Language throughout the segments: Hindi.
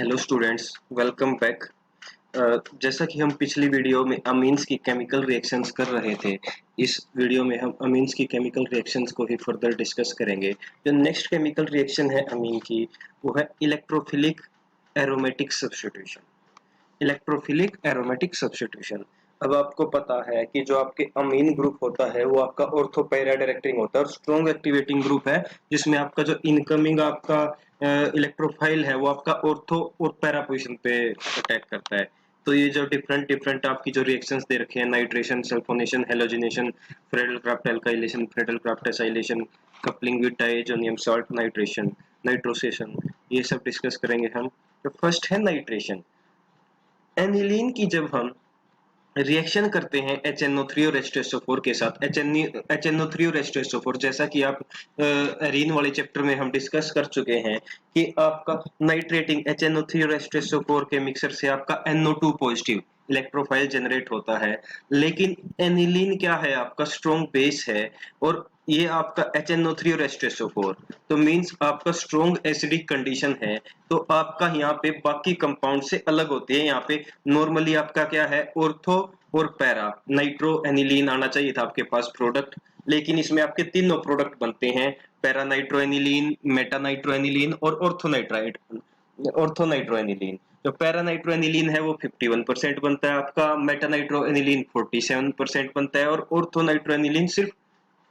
Hello students, welcome back. जैसा कि हम पिछली वीडियो में अमीन्स की केमिकल रिएक्शंस कर रहे थे, इस वीडियो में हम अमीन्स की केमिकल रिएक्शंस को ही फर्दर डिस्कस करेंगे। जो नेक्स्ट केमिकल रिएक्शन है अमीन की, वो है electrophilic aromatic substitution. Electrophilic aromatic substitution. अब आपको पता है कि जो आपके अमीन ग्रुप होता है वो आपका ऑर्थो पैरा डायरेक्टिंग होता है और स्ट्रॉन्ग एक्टिवेटिंग ग्रुप है, जिसमें आपका जो इनकमिंग आपका इलेक्ट्रोफाइल है वो आपका ऑर्थो और पैरा पोजिशन पे अटैक करता है। तो ये जो डिफरेंट डिफरेंट आपकी जो रिएक्शंस दे रखे हैं, nitration, sulphonation, halogenation, Friedel Crafts alkylation, Friedel Crafts acylation, coupling with diazonium salt, nitration, nitrosation, ये सब डिस्कस करेंगे हम। तो फर्स्ट है नाइट्रेशन। एनिलीन की जब हम रिएक्शन करते हैं HNO3 और H2SO4 के साथ, HNO3 और H2SO4, जैसा कि आप एरीन वाले चैप्टर में हम डिस्कस कर चुके हैं कि आपका नाइट्रेटिंग HNO3 और H2SO4 के मिक्सर से आपका NO2 पॉजिटिव इलेक्ट्रोफाइल जनरेट होता है। लेकिन एनिलीन क्या है, आपका स्ट्रॉन्ग बेस है और ये आपका HNO3 और H2SO4, तो मींस आपका स्ट्रॉन्ग एसिडिक कंडीशन है। तो आपका यहाँ पे बाकी कंपाउंड से अलग होते हैं। यहाँ पे नॉर्मली आपका क्या है, ऑर्थो और पैरा नाइट्रो एनिलीन आना चाहिए था आपके पास प्रोडक्ट, लेकिन इसमें आपके तीनों प्रोडक्ट बनते हैं, para nitro aniline, Meta nitro aniline और ऑर्थो नाइट्रो एनिलीन। जो पैरा नाइट्रो एनिलीन है वो 51% बनता है, आपका मेटा नाइट्रो एनिलीन 47% बनता है और ऑर्थो नाइट्रो एनिलीन सिर्फ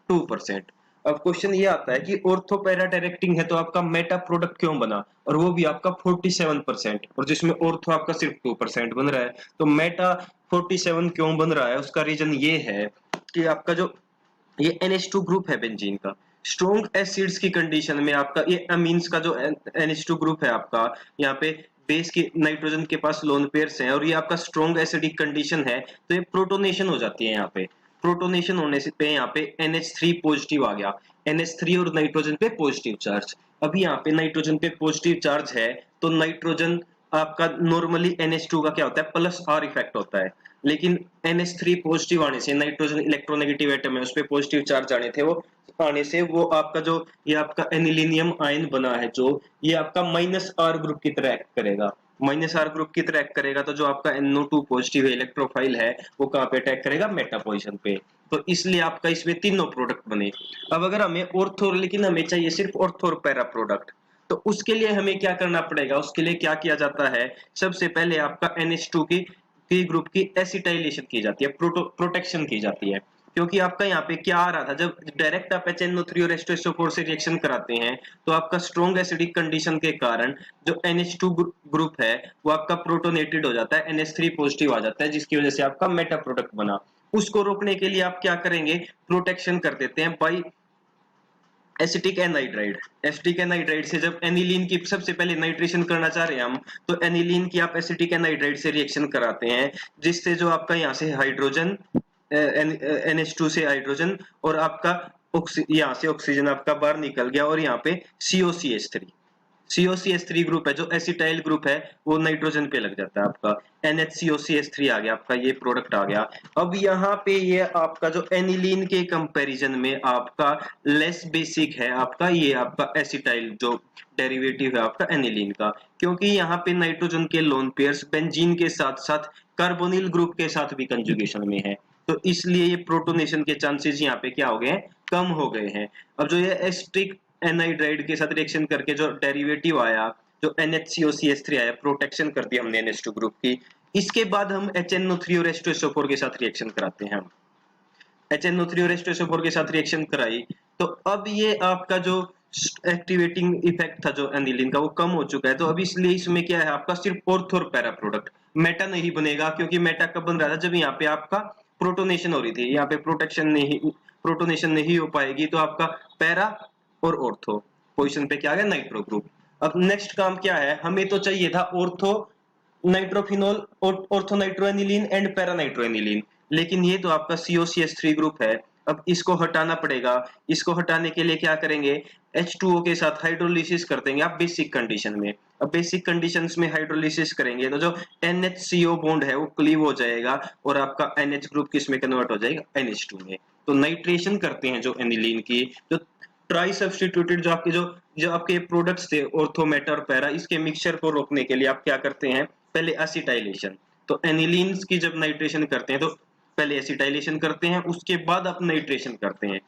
2%। अब क्वेश्चन ये आता है कि ऑर्थो पैरा डायरेक्टिंग है तो आपका मेटा प्रोडक्ट क्यों बना, और वो भी आपका 47%, और जिसमें ऑर्थो आपका सिर्फ 2% बन रहा है। तो मेटा 47 क्यों बन रहा है, उसका रीजन ये है कि आपका जो ये NH2 ग्रुप है बेंजीन का, स्ट्रॉन्ग एसिड्स की कंडीशन में आपका ये अमीन्स का जो NH2 ग्रुप है आपका, यहाँ पे बेस की नाइट्रोजन के पास लोन पेयर्स हैं और ये आपका स्ट्रॉन्ग एसिडिक कंडीशन है, तो ये प्रोटोनेशन हो जाती है। यहाँ पे प्रोटोनेशन होने से पे यहाँ पे NH3 पॉजिटिव आ गया, NH3 और नाइट्रोजन पे पॉजिटिव चार्ज। अभी यहाँ पे नाइट्रोजन पे पॉजिटिव चार्ज है तो नाइट्रोजन आपका नॉर्मली NH2 का क्या होता है, प्लस R इफेक्ट होता है। लेकिन NH3 पॉजिटिव आने से, नाइट्रोजन इलेक्ट्रोनेगेटिव एटम है उस पे पॉजिटिव चार्ज आने थे, वो आने से वो आपका जो ये आपका एनिलीनियम आयन बना है, जो ये आपका -R ग्रुप की तरह एक्ट करेगा। -R ग्रुप की तरह एक्ट करेगा तो जो आपका NO2 पॉजिटिव है इलेक्ट्रोफाइल है, वो कहाँ पे अटैक करेगा, मेटा पोजीशन पे। तो इसलिए आपका इसमें तीनों प्रोडक्ट बने। अब अगर हमें ऑर्थो, लेकिन हमें चाहिए सिर्फ ऑर्थो और पैरा प्रोडक्ट, तो उसके लिए हमें क्या करना पड़ेगा, उसके लिए क्या किया जाता है, सबसे पहले आपका NH2 की ग्रुप की एसिटाइलेशन की जाती है, प्रोटेक्शन की जाती है। क्योंकि आपका यहाँ पे क्या आ रहा था, जब डायरेक्ट आप HNO3 और H2SO4 से रिएक्शन कराते हैं तो आपका स्ट्रॉन्ग एसिडिक कंडीशन के कारण जो NH2 ग्रुप है वो आपका प्रोटोनेटेड हो जाता है, NH3 पॉजिटिव आ जाता है, जिसकी वजह से आपका मेटा प्रोडक्ट बना। उसको रोकने के लिए आप क्या करेंगे, प्रोटेक्शन कर देते हैं by acetic anhydride. Acetic anhydride से जब एनिलीन की सबसे पहले नाइट्रेशन करना चाह रहे हैं हम, तो एनिलीन की आप एसिटिक एनहाइड्राइड से रिएक्शन कराते हैं, जिससे जो आपका यहाँ से हाइड्रोजन NH2 से हाइड्रोजन और आपका यहाँ से ऑक्सीजन आपका बाहर निकल गया और यहाँ पे COCH3 ग्रुप है, जो एसिटाइल ग्रुप है, वो नाइट्रोजन पे लग जाता है, आपका NHCOCH3 आ गया, आपका ये प्रोडक्ट आ गया। अब यहाँ पे ये आपका जो एनिलीन के कंपैरिजन में आपका लेस बेसिक है, आपका ये आपका एसिटाइल जो डेरिवेटिव है आपका एनिलीन का, क्योंकि यहाँ पे नाइट्रोजन के लोन पेयर्स बेंजीन के साथ साथ कार्बोनिल ग्रुप के साथ भी कंजुगेशन में है, तो इसलिए ये प्रोटोनेशन के चांसेस यहाँ पे क्या हो गए हैं, कम हो गए हैं। अब जो ये एसिटिक एनहाइड्राइड के साथ रिएक्शन करके जो डेरिवेटिव आया, जो NHCOCH3 आया, प्रोटेक्शन कर दी हमने NH2 ग्रुप की। इसके बाद हम HNO3 और H2SO4 के साथ रिएक्शन कराते हैं। HNO3 और H2SO4 के साथ रिएक्शन कराई तो अब ये आपका जो एक्टिवेटिंग इफेक्ट था जो एनिलीन का, वो कम हो चुका है। तो अब इसलिए इसमें क्या है, आपका सिर्फ ऑर्थो और पैरा प्रोडक्ट, मेटा नहीं बनेगा, क्योंकि मेटा कब बन रहा था, जब यहाँ पे आपका प्रोटोनेशन हो रही थी, यहाँ पे प्रोटोनेशन नहीं हो पाएगी, तो आपका पैरा और ऑर्थो पोजीशन पे क्या आ गया, नाइट्रो ग्रुप। अब नेक्स्ट काम क्या है, हमें तो चाहिए था ortho nitrophenol, ortho nitroaniline and para nitroaniline, लेकिन ये तो आपका COCH3 ग्रुप है। अब इसको हटाना पड़ेगा। इसको हटाने के लिए क्या करेंगे, H2O के साथ हाइड्रोलिसिस कर देंगे आप बेसिक कंडीशन में। अब बेसिक कंडीशंस में हाइड्रोलिसिस करेंगे तो जो NHCO बॉन्ड है वो क्लीव हो जाएगा और आपका NH ग्रुप किस में कन्वर्ट हो जाएगा, NH2 में। तो नाइट्रेशन करते हैं जो एनिलीन की, जो ट्राई सब्स्टिट्यूटेड जो आपके प्रोडक्ट्स थे ऑर्थो मेटा और पैरा, इसके मिक्सचर को रोकने के लिए आप क्या करते हैं, पहले एसिटाइलेशन। तो एनिलीन्स की जब नाइट्रेशन करते हैं तो पहले एसिटाइलेशन करते हैं, उसके बाद आप नाइट्रेशन करते हैं,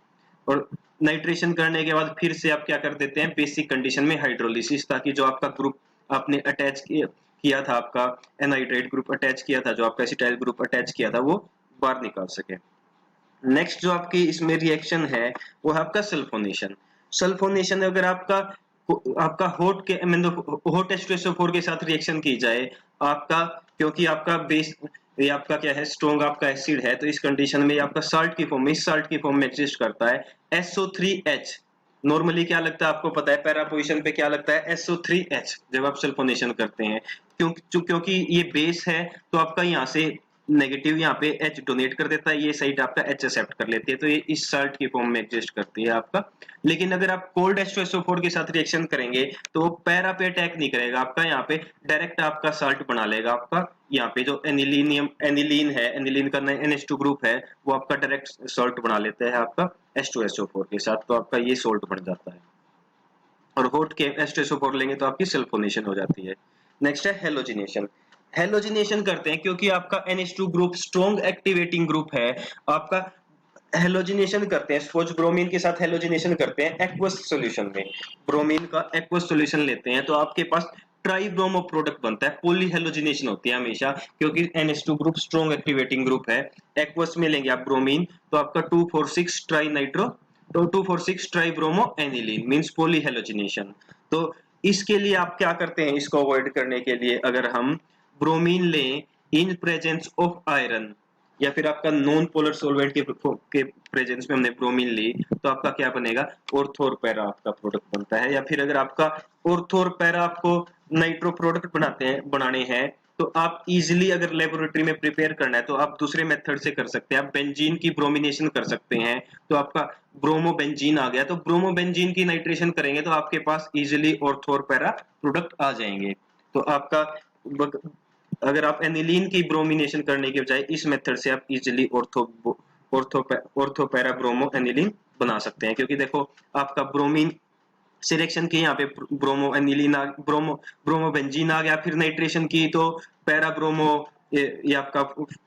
और नाइट्रेशन करने के बाद फिर से आप क्या कर देते हैं, बेसिक कंडीशन में हाइड्रोलिसिस, ताकि जो आपका ग्रुप आपने अटैच किया था, आपका एनाइड्राइड ग्रुप अटैच किया था, जो आपका एसिटाइल ग्रुप अटैच किया था, वो बाहर निकाल सके। नेक्स्ट जो आपकी इसमें रिएक्शन है वो है आपका सल्फोनेशन। सल्फोनेशन अगर आपका आपका हॉट H2SO4 के साथ रिएक्शन की जाए, आपका क्योंकि आपका बेस ये आपका क्या है, स्ट्रॉन्ग आपका एसिड है, तो इस कंडीशन में आपका साल्ट की फॉर्म में, इस साल्ट की फॉर्म में एग्जिस्ट करता है SO3H। नॉर्मली क्या लगता है आपको पता है, पैरा पोजीशन पे क्या लगता है, SO3H जब आप सल्फोनेशन करते हैं। क्योंकि ये बेस है तो आपका यहाँ से नेगेटिव यहाँ पे H डोनेट कर देता है, ये साइड आपका H एक्सेप्ट कर लेती है, तो ये इस साल्ट की फॉर्म में एग्जिस्ट करती है आपका। लेकिन अगर आप कोल्ड H2SO4 के साथ रिएक्शन करेंगे तो वो पैरा पे अटैक नहीं करेगा आपका, यहाँ पे डायरेक्ट आपका साल्ट बना लेगा आपका। यहाँ पे जो एनिलीन है, एनिलीन का NH2 ग्रुप है, वो आपका डायरेक्ट सॉल्ट बना लेता है आपका H2SO4 के साथ, तो आपका ये सॉल्ट बन जाता है। और हॉट के H2SO4 लेंगे तो आपकी सल्फोनेशन हो जाती है। नेक्स्ट है हेलोजिनेशन। हेलोजिनेशन करते हैं क्योंकि आपका NH2 group strong activating group है आपका। हेलोजिनेशन करते हैं, सपोज ब्रोमीन के साथ हेलोजिनेशन करते हैं एक्वस सॉल्यूशन में, ब्रोमीन का एक्वस सॉल्यूशन लेते हैं तो आपके पास ट्राई ब्रोमो प्रोडक्ट बनता है। पॉली हेलोजिनेशन होती है हमेशा, क्योंकि NH2 group strong activating group है। एक्वस में लेंगे आप ब्रोमीन तो आपका 2,4,6 ट्राई नाइट्रो, तो 2,4,6 try bromo aniline means poly halogenation. तो इसके लिए आप क्या करते हैं, इसको अवॉइड करने के लिए अगर हम ब्रोमीन लें इन प्रेजेंस ऑफ आयरन, या फिर आपका नॉन पोलर सॉल्वेंट के प्रेजेंस में हमने ब्रोमीन ली, तो आपका क्या बनेगा, ऑर्थो और पैरा आपका प्रोडक्ट बनता है। या फिर अगर आपका ऑर्थो और पैरा आपको नाइट्रो प्रोडक्ट बनाने हैं तो आप इजीली अगर लेबोरेटरी में प्रिपेयर करना है तो आप दूसरे मेथड से कर सकते हैं, आप बेंजीन की ब्रोमिनेशन कर सकते हैं, तो आपका ब्रोमो बेंजीन आ गया, तो ब्रोमो बेंजीन की नाइट्रेशन करेंगे तो आपके पास इजीली ऑर्थो और पैरा प्रोडक्ट आ जाएंगे। तो आपका अगर आप एनिलीन की ब्रोमिनेशन करने के बजाय इस मेथड से आप easily ortho para bromo aniline बना सकते हैं, क्योंकि देखो आपका ब्रोमीन सिलेक्शन की यहाँ पे ब्रोमो एनिलीन ब्रोमो बेंजीन आ गया, फिर नाइट्रेशन की तो पैरा ब्रोमो ये आपका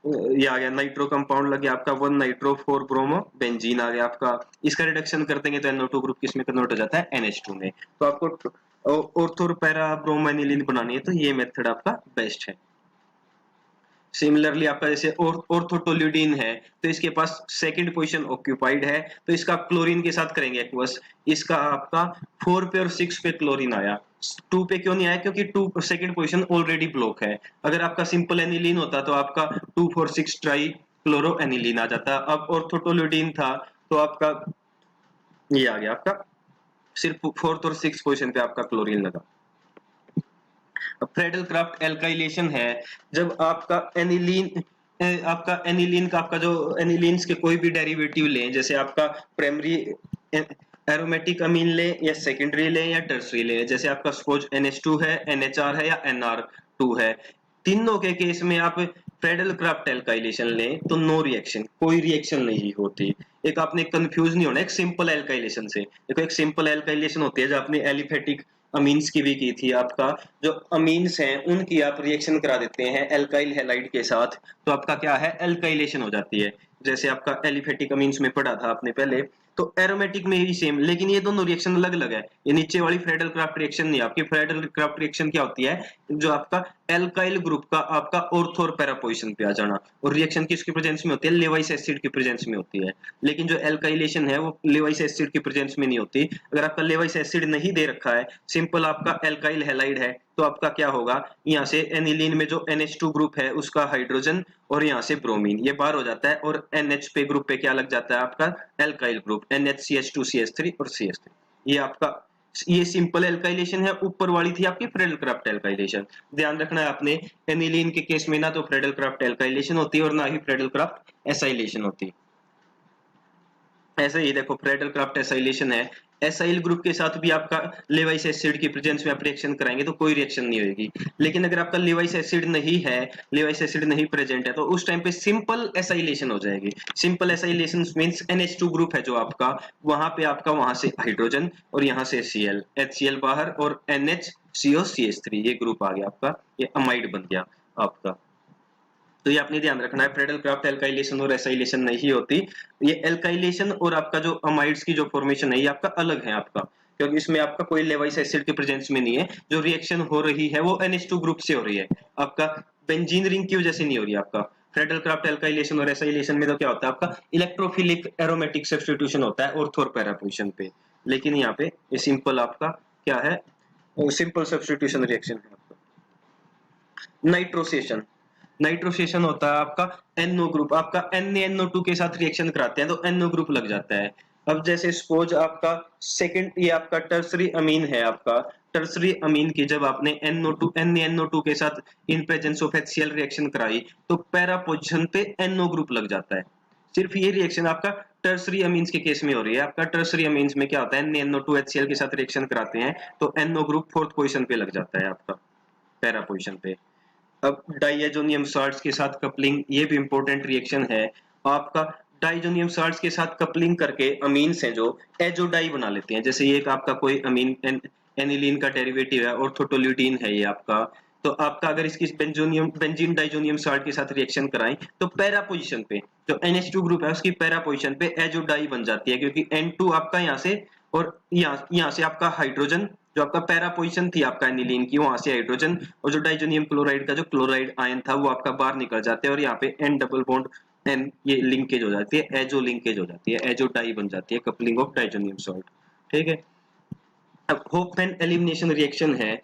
ये आ गया, नाइट्रो कंपाउंड लग गया आपका 1 नाइट्रो 4 ब्रोमो बेंजीन आ गया आपका। इसका रिडक्शन कर देंगे तो NO2 ग्रुप किस में कन्वर्ट हो जाता है, NH2 में। तो आपको ऑर्थो पैरा ब्रोमो एनिलीन बनानी है तो ये मेथड आपका बेस्ट है। सिमिलरली आपका जैसे ऑर्थोटोल्यूडीन है तो इसके पास सेकंड पोजीशन ऑक्यूपाइड है, तो इसका क्लोरीन के साथ करेंगे एक्वस, इसका आपका 4 पे और 6 पे क्लोरीन आया, 2 पे क्यों नहीं आया, क्योंकि 2 सेकंड पोजीशन ऑलरेडी ब्लॉक है। अगर आपका सिंपल एनिलीन होता तो आपका 2,4,6 ट्राई क्लोरो एनिलीन आ जाता। अब ऑर्थोटोल्यूडीन था तो आपका ये आ गया, आपका सिर्फ 4th और 6th पोजीशन पे आपका क्लोरीन लगा। फ्रेडल क्राफ्ट एल्काइलेशन है, जब आपका एनिलीन का आपका जो एनिलीन्स के कोई भी डेरिवेटिव लें, जैसे आपका प्राइमरी एरोमेटिक अमीन लें या सेकेंडरी लें या टर्सरी लें, जैसे आपका सपोज NH2 है, NHR है या NR2 है, तीनों के केस में आप फ्रेडल क्राफ्ट एल्काइलेशन लें तो नो रिएक्शन, कोई रिएक्शन नहीं होती। एक आपने कंफ्यूज नहीं होना एक सिंपल एल्काइलेशन से। देखो एक सिंपल एल्काइलेशन होती है जो आपने एलिफेटिक अमीन्स की भी की थी, आपका जो अमीन्स हैं उनकी आप रिएक्शन करा देते हैं एल्काइल हैलाइड के साथ, तो आपका क्या है, एल्काइलेशन हो जाती है। जैसे आपका एलिफेटिक अमीन्स में पढ़ा था आपने पहले, तो एरोमेटिक में भी सेम, लेकिन ये दोनों रिएक्शन अलग अलग है। ये नीचे वाली फ्रेडल क्राफ्ट रिएक्शन नहीं, आपकी फ्रेडल क्राफ्ट रिएक्शन क्या होती है, जो आपका एल्काइल ग्रुप का आपका ऑर्थो और पैरा पोजीशन पे आ जाना, और रिएक्शन किसकी प्रेजेंस में होती है, लेवाइस एसिड की प्रेजेंस में होती है। लेकिन जो एल्काइलेशन है वो लेवाइस एसिड की प्रेजेंस में नहीं होती। अगर आपका लेवाइस एसिड नहीं दे रखा है, सिंपल आपका एल्काइल हैलाइड है, तो आपका क्या होगा, यहाँ से एनिलीन में जो NH2 ग्रुप है उसका हाइड्रोजन और यहाँ से ब्रोमीन ये बाहर हो जाता है, और NH पे ग्रुप पे क्या लग जाता है आपका एल्काइल ग्रुप NHCH2CH3 और CH3। ये आपका ये सिंपल एल्काइलेशन है। ऊपर वाली थी आपकी फ्रेडल क्राफ्ट एल्काइलेशन। ध्यान रखना है आपने, एनिलीन के केस में ना तो फ्रेडल क्राफ्ट एल्काइलेशन होती है और ना ही फ्रेडल क्राफ्ट एसाइलेशन होती है। ऐसे ही देखो फ्रेडल क्राफ्ट एसाइलेशन है, एसाइल ग्रुप के साथ भी आपका लेवाइस एसिड की प्रेजेंस में आप रिएक्शन कराएंगे तो कोई रिएक्शन नहीं होगी। लेकिन अगर आपका लेवाइस एसिड नहीं है, लेवाइस एसिड नहीं प्रेजेंट है, तो उस टाइम पे सिंपल एसाइलेशन हो जाएगी। Simple acylation means NH2 group है जो आपका, वहां पे आपका वहां से हाइड्रोजन और यहाँ से Cl, HCl बाहर और NH CO CH3 ये ग्रुप आ गया आपका, ये अमाइड बन गया आपका। तो ये आपने ध्यान रखना है, फ्रेडल क्राफ्ट एल्काइलेशन और एसाइलेशन नहीं होती। ये एल्काइलेशन और आपका जो अमाइड्स की जो फॉर्मेशन है ये आपका अलग है आपका, क्योंकि इसमें आपका कोई लेवाइस एसिड के प्रेजेंस में नहीं है। जो रिएक्शन हो रही है वो NH2 ग्रुप से हो रही है, आपका बेंजीन रिंग की वजह से नहीं हो रही है आपका। फ्रेडल क्राफ्ट एल्काइलेशन और एसाइलेशन में तो क्या होता है आपका इलेक्ट्रोफिलिक एरोमेटिक सब्स्टिट्यूशन होता है ऑर्थो और पैरा पोजीशन पे। लेकिन यहाँ पे ये सिंपल आपका क्या है, सिंपल सब्स्टिट्यूशन रिएक्शन है आपका। नाइट्रोसेशन, नाइट्रोसेशन होता है आपका NO ग्रुप, आपका NaNO2 के साथ रिएक्शन कराते हैं तो NO ग्रुप लग जाता है। अब जैसे सपोज आपका सेकंड, ये आपका टर्सरी अमीन है आपका, टर्सरी अमीन की जब आपने NaNO2 के साथ in presence of HCl reaction कराई तो पैरा पोजीशन पे NO ग्रुप लग जाता है। सिर्फ ये रिएक्शन आपका टर्सरी अमीन्स के केस में हो रही है। आपका टर्सरी अमीन्स में क्या होता है, NaNO2 HCl के साथ रिएक्शन कराते हैं तो NO ग्रुप फोर्थ पोजीशन पे लग जाता है आपका, पैरा पोजीशन पे। अब डाइएजोनियम साल्ट्स के साथ कपलिंग, ये भी इंपॉर्टेंट रिएक्शन है आपका। डाइजोनियम साल्ट्स के साथ कपलिंग करके अमीन्स हैं जो एजोडाई बना लेते हैं। जैसे ये एक आपका कोई अमीन एनिलीन का डेरिवेटिव है, ऑर्थोटोल्यूटीन है ये आपका। तो आपका अगर इसकी बेंजीन डाइजोनियम साल्ट के साथ रिएक्शन कराएं तो पैरा पोजीशन पे जो NH2 ग्रुप है उसकी पैरा पोजीशन पे एजोडाई बन जाती है, क्योंकि N2 आपका यहाँ से और यहाँ से आपका हाइड्रोजन, जो आपका पैरा पोजीशन थी आपका एनिलीन की, वहां से हाइड्रोजन और जो डाइजोनियम क्लोराइड का जो क्लोराइड आयन था वो आपका बाहर निकल जाते हैं और यहाँ पे N डबल बॉन्ड N ये लिंकेज हो जाती है, एजो लिंकेज हो जाती है, एजो डाई बन जाती है, कपलिंग ऑफ डाइजोनियम सॉल्ट। ठीक है। अब होफमैन एलिमिनेशन रिएक्शन है,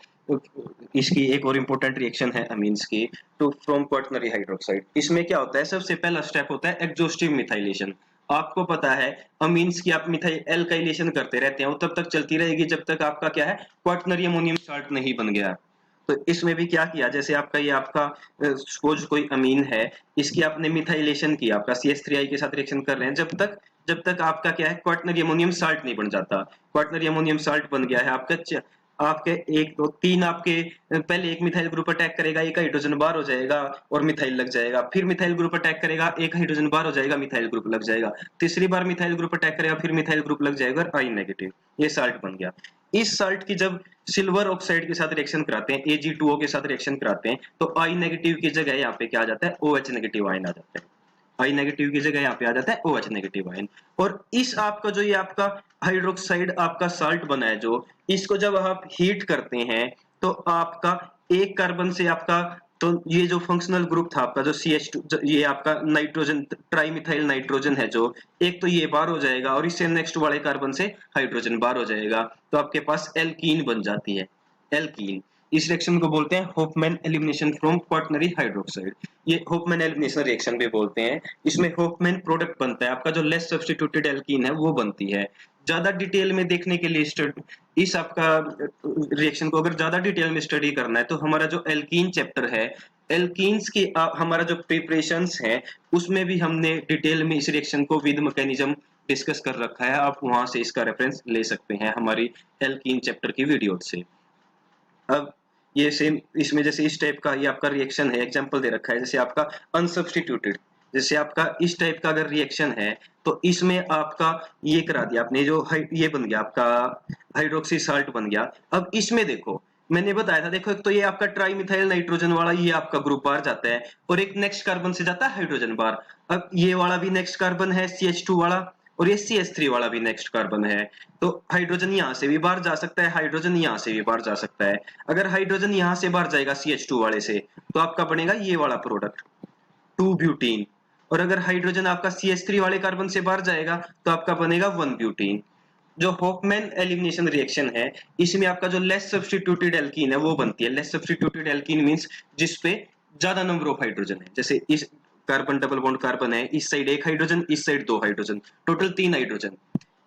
इसकी एक और इंपॉर्टेंट रिएक्शन है अमीन्स की, टू फ्रॉम क्वाटरनरी हाइड्रोक्साइड। इसमें क्या होता है, सबसे पहला स्टेप होता है एग्जॉस्टिव मिथाइलेशन। आपको पता है अमीन्स की आप मिथाइल एल्काइलेशन करते रहते हैं वो तब तक चलती रहेगी जब तक आपका क्या है क्वाटरनरी अमोनियम साल्ट नहीं बन गया। तो इसमें भी क्या किया, जैसे आपका ये आपका सपोज कोई अमीन है, इसकी आपने मिथाइलेशन किया, आपका CH3I के साथ रिएक्शन कर रहे हैं, जब तक आपका क्या है क्वाटरनरी अमोनियम साल्ट नहीं बन जाता। क्वाटरनरी अमोनियम साल्ट बन गया है आपका, आपके एक दो तीन आपके पहले एक मिथाइल ग्रुप अटैक करेगा, एक हाइड्रोजन बार हो जाएगा और मिथाइल लग जाएगा, फिर मिथाइल ग्रुप अटैक करेगा, एक हाइड्रोजन बार हो जाएगा, मिथाइल ग्रुप लग जाएगा, तीसरी बार मिथाइल ग्रुप अटैक करेगा, फिर मिथाइल ग्रुप लग जाएगा और I नेगेटिव, ये साल्ट बन गया। इस साल्ट की जब सिल्वर ऑक्साइड के साथ रिएक्शन कराते हैं, Ag2O के साथ रिएक्शन कराते हैं तो I नेगेटिव की जगह यहाँ पे क्या आ जाता है, OH नेगेटिव आयन आ जाता है। I नेगेटिव की जगह यहाँ पे आ जाता है OH नेगेटिव आयन। और इस आपका जो ये आपका हाइड्रोक्साइड आपका साल्ट बना है, जो इसको जब आप हीट करते हैं तो आपका एक कार्बन से आपका, तो ये जो फंक्शनल ग्रुप था आपका जो CH2, ये आपका नाइट्रोजन ट्राइमिथाइल नाइट्रोजन है, जो एक तो ये बार हो जाएगा और इससे नेक्स्ट वाले कार्बन से हाइड्रोजन बार हो जाएगा, तो आपके पास एल्कीन बन जाती है, एल्कीन। इस रिएक्शन को बोलते हैं Hofmann elimination from quaternary hydroxide. ये होफमैन एलिमिनेशन रिएक्शन भी बोलते हैं। इसमें होफमैन प्रोडक्ट बनता है आपका, जो लेस सब्स्टिट्यूटेड एल्कीन है वो बनती है। ज्यादा डिटेल में देखने के लिए इस आपका रिएक्शन को अगर ज्यादा डिटेल में स्टडी करना है तो हमारा जो एल्कीन चैप्टर है, एल्कीन्स की हमारा जो प्रिपरेशंस है उसमें भी हमने डिटेल में इस रिएक्शन को विद मैकेनिज्म डिस्कस कर रखा है। आप वहां से इसका रेफरेंस ले सकते हैं हमारी एल्कीन चैप्टर की वीडियो से। अब ये सेम इसमें जैसे इस टाइप का ये आपका रिएक्शन है, एग्जांपल दे रखा है, जैसे आपका अनसब्स्टिट्यूटेड, जैसे आपका इस टाइप का अगर रिएक्शन है तो इसमें आपका ये करा दिया आपने, जो ये बन गया आपका हाइड्रोक्सी साल्ट बन गया। अब इसमें देखो मैंने बताया था, देखो एक तो ये आपका ट्राइमिथाइल नाइट्रोजन वाला ये आपका ग्रुप बार जाता है और एक नेक्स्ट कार्बन से जाता है हाइड्रोजन बार। अब ये वाला भी नेक्स्ट कार्बन है CH2 वाला और ये CH3 वाला भी नेक्स्ट कार्बन है, तो हाइड्रोजन यहाँ से भी बाहर जा सकता है, हाइड्रोजन यहाँ से भी बाहर जा सकता है। अगर हाइड्रोजन यहाँ से बाहर जाएगा CH2 वाले से तो आपका बनेगा ये वाला प्रोडक्ट 2 ब्यूटीन, और अगर हाइड्रोजन आपका CH3 वाले कार्बन से बाहर जाएगा तो आपका बनेगा 1 ब्यूटीन। जो होफमैन एलिमिनेशन रिएक्शन है इसमें आपका जो लेस सब्स्टिट्यूटेड एल्कीन है वो बनती है। लेस सब्स्टिट्यूटेड एल्कीन मींस जिसपे ज्यादा नंबर ऑफ हाइड्रोजन है, जैसे इस कार्बन डबल बॉन्ड कार्बन है, इस साइड एक हाइड्रोजन, इस साइड 2 हाइड्रोजन, टोटल 3 हाइड्रोजन।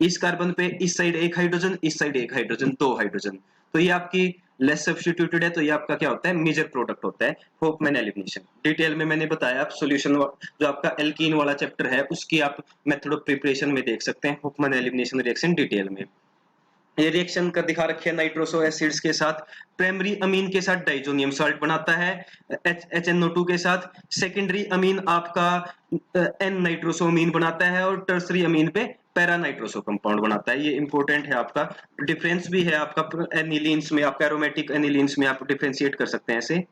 इस कार्बन पे इस साइड एक हाइड्रोजन, इस साइड एक हाइड्रोजन, 2 हाइड्रोजन। तो ये आपकी लेस सब्स्टिट्यूटेड है, तो ये आपका क्या होता है, मेजर प्रोडक्ट होता है होफमैन एलिमिनेशन। डिटेल में मैंने बताया, आप सॉल्यूशन जो आपका एल्कीन वाला चैप्टर है उसकी आप मेथड ऑफ प्रिपरेशन में देख सकते हैं होफमैन एलिमिनेशन रिएक्शन डिटेल में। ये रिएक्शन कर दिखा रखे है नाइट्रोसो एसिड्स के साथ। प्राइमरी अमीन के साथ डाइजोनियम साल्ट बनाता है HNO2 के साथ। सेकेंडरी अमीन आपका एन नाइट्रोसो अमीन बनाता है और टर्सरी अमीन पे पैरा नाइट्रोसो कंपाउंड बनाता है। ये इंपॉर्टेंट है आपका। डिफरेंस भी है आपका एनिलीन्स में, आपका एरोमेटिक एनिलीन्स में आप डिफरेंशिएट कर सकते हैं ऐसे।